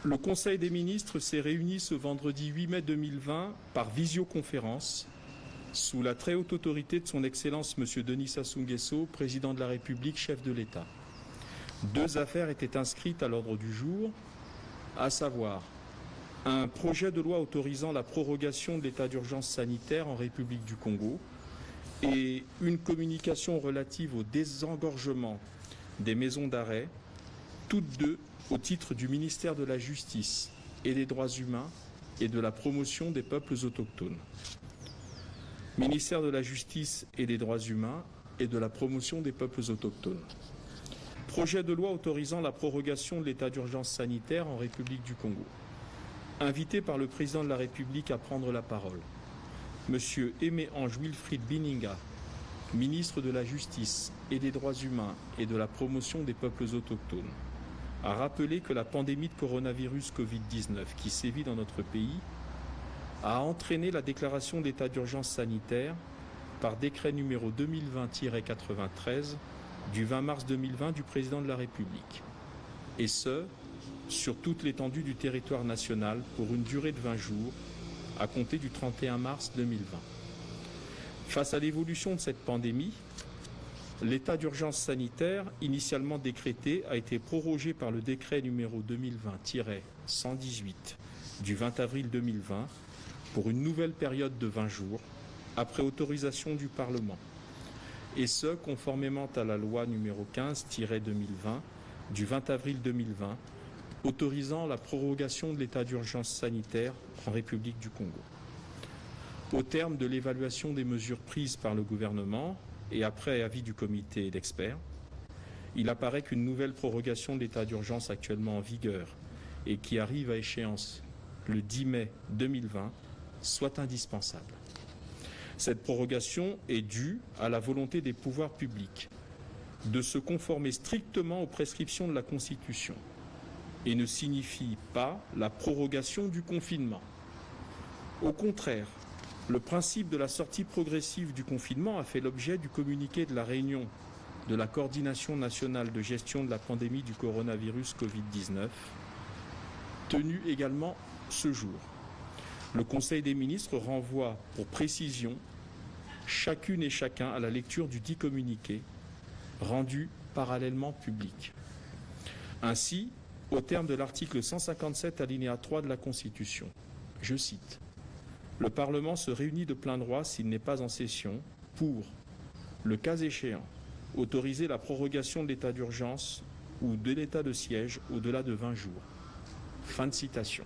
Le Conseil des ministres s'est réuni ce vendredi 8 mai 2020 par visioconférence sous la très haute autorité de son Excellence M. Denis Sassou Nguesso, Président de la République, chef de l'État. Deux affaires étaient inscrites à l'ordre du jour, à savoir un projet de loi autorisant la prorogation de l'état d'urgence sanitaire en République du Congo et une communication relative au désengorgement des maisons d'arrêt, toutes deux au titre du ministère de la Justice et des Droits humains et de la promotion des peuples autochtones. Ministère de la Justice et des Droits humains et de la promotion des peuples autochtones. Projet de loi autorisant la prorogation de l'état d'urgence sanitaire en République du Congo. Invité par le Président de la République à prendre la parole, Monsieur Aimé-Ange Wilfried Bininga, ministre de la Justice et des Droits humains et de la promotion des peuples autochtones, a rappelé que la pandémie de coronavirus Covid-19 qui sévit dans notre pays a entraîné la déclaration d'état d'urgence sanitaire par décret numéro 2020-93 du 20 mars 2020 du Président de la République, et ce, sur toute l'étendue du territoire national pour une durée de 20 jours, à compter du 31 mars 2020. Face à l'évolution de cette pandémie, l'état d'urgence sanitaire, initialement décrété, a été prorogé par le décret numéro 2020-118 du 20 avril 2020 pour une nouvelle période de 20 jours, après autorisation du Parlement. Et ce, conformément à la loi numéro 15-2020 du 20 avril 2020, autorisant la prorogation de l'état d'urgence sanitaire en République du Congo. Au terme de l'évaluation des mesures prises par le gouvernement et après avis du comité d'experts, il apparaît qu'une nouvelle prorogation de l'état d'urgence actuellement en vigueur et qui arrive à échéance le 10 mai 2020 soit indispensable. Cette prorogation est due à la volonté des pouvoirs publics de se conformer strictement aux prescriptions de la Constitution et ne signifie pas la prorogation du confinement. Au contraire, le principe de la sortie progressive du confinement a fait l'objet du communiqué de la réunion de la Coordination nationale de gestion de la pandémie du coronavirus Covid-19, tenu également ce jour. Le Conseil des ministres renvoie pour précision chacune et chacun à la lecture du dit communiqué, rendu parallèlement public. Ainsi, au terme de l'article 157 alinéa 3 de la Constitution, je cite, « Le Parlement se réunit de plein droit s'il n'est pas en session pour, le cas échéant, autoriser la prorogation de l'état d'urgence ou de l'état de siège au-delà de 20 jours. » Fin de citation.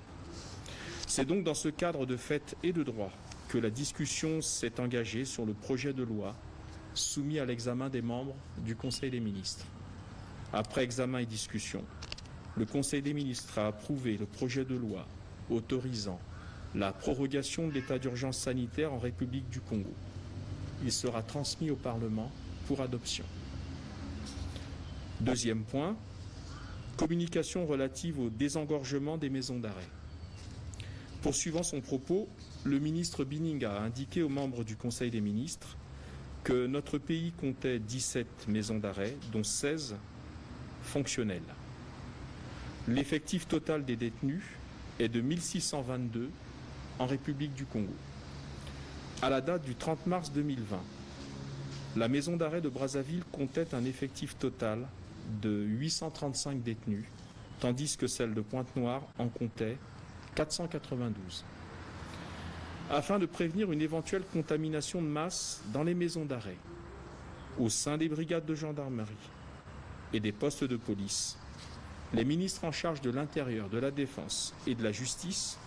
C'est donc dans ce cadre de fait et de droit que la discussion s'est engagée sur le projet de loi soumis à l'examen des membres du Conseil des ministres. Après examen et discussion, le Conseil des ministres a approuvé le projet de loi autorisant la prorogation de l'état d'urgence sanitaire en République du Congo. Il sera transmis au Parlement pour adoption. Deuxième point, communication relative au désengorgement des maisons d'arrêt. Poursuivant son propos, le ministre Bininga a indiqué aux membres du Conseil des ministres que notre pays comptait 17 maisons d'arrêt, dont 16 fonctionnelles. L'effectif total des détenus est de 1622 en République du Congo. À la date du 30 mars 2020, la maison d'arrêt de Brazzaville comptait un effectif total de 835 détenus, tandis que celle de Pointe-Noire en comptait 492. Afin de prévenir une éventuelle contamination de masse dans les maisons d'arrêt, au sein des brigades de gendarmerie et des postes de police, les ministres en charge de l'Intérieur, de la Défense et de la Justice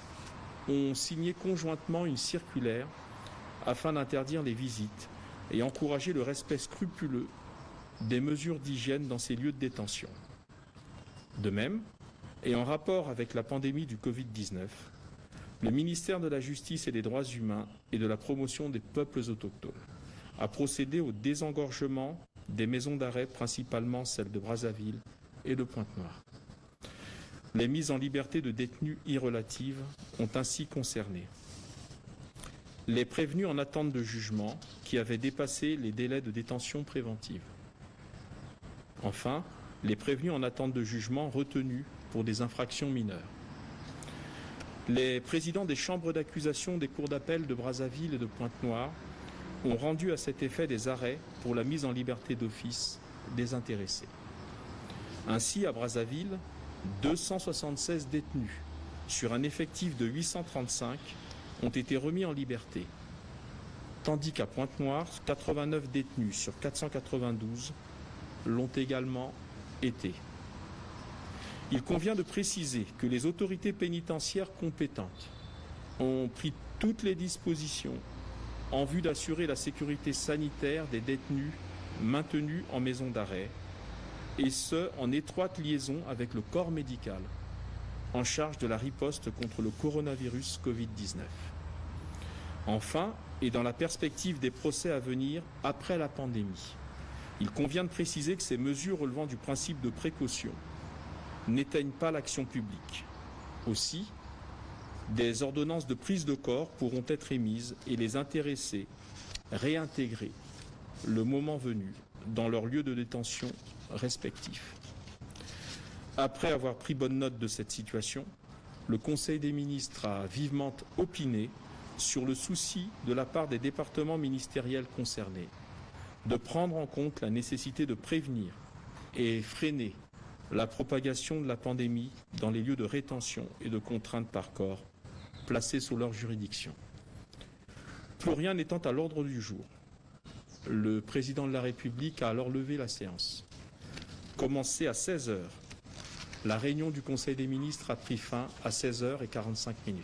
ont signé conjointement une circulaire afin d'interdire les visites et encourager le respect scrupuleux des mesures d'hygiène dans ces lieux de détention. De même, et en rapport avec la pandémie du Covid-19, le ministère de la Justice et des Droits humains et de la promotion des peuples autochtones a procédé au désengorgement des maisons d'arrêt, principalement celles de Brazzaville et de Pointe-Noire. Les mises en liberté de détenus irrelatives ont ainsi concerné les prévenus en attente de jugement qui avaient dépassé les délais de détention préventive. Enfin, les prévenus en attente de jugement retenus pour des infractions mineures. Les présidents des chambres d'accusation des cours d'appel de Brazzaville et de Pointe-Noire ont rendu à cet effet des arrêts pour la mise en liberté d'office des intéressés. Ainsi, à Brazzaville, 276 détenus sur un effectif de 835 ont été remis en liberté, tandis qu'à Pointe-Noire, 89 détenus sur 492 l'ont également été. Il convient de préciser que les autorités pénitentiaires compétentes ont pris toutes les dispositions en vue d'assurer la sécurité sanitaire des détenus maintenus en maison d'arrêt, et ce, en étroite liaison avec le corps médical en charge de la riposte contre le coronavirus Covid-19. Enfin, et dans la perspective des procès à venir après la pandémie, il convient de préciser que ces mesures relevant du principe de précaution n'éteignent pas l'action publique. Aussi, des ordonnances de prise de corps pourront être émises et les intéressés réintégrés, le moment venu, dans leur lieu de détention respectifs. Après avoir pris bonne note de cette situation, le Conseil des ministres a vivement opiné sur le souci de la part des départements ministériels concernés de prendre en compte la nécessité de prévenir et freiner la propagation de la pandémie dans les lieux de rétention et de contrainte par corps placés sous leur juridiction. Plus rien n'étant à l'ordre du jour, le président de la République a alors levé la séance. Commencé à 16 h, la réunion du Conseil des ministres a pris fin à 16 h 45 min.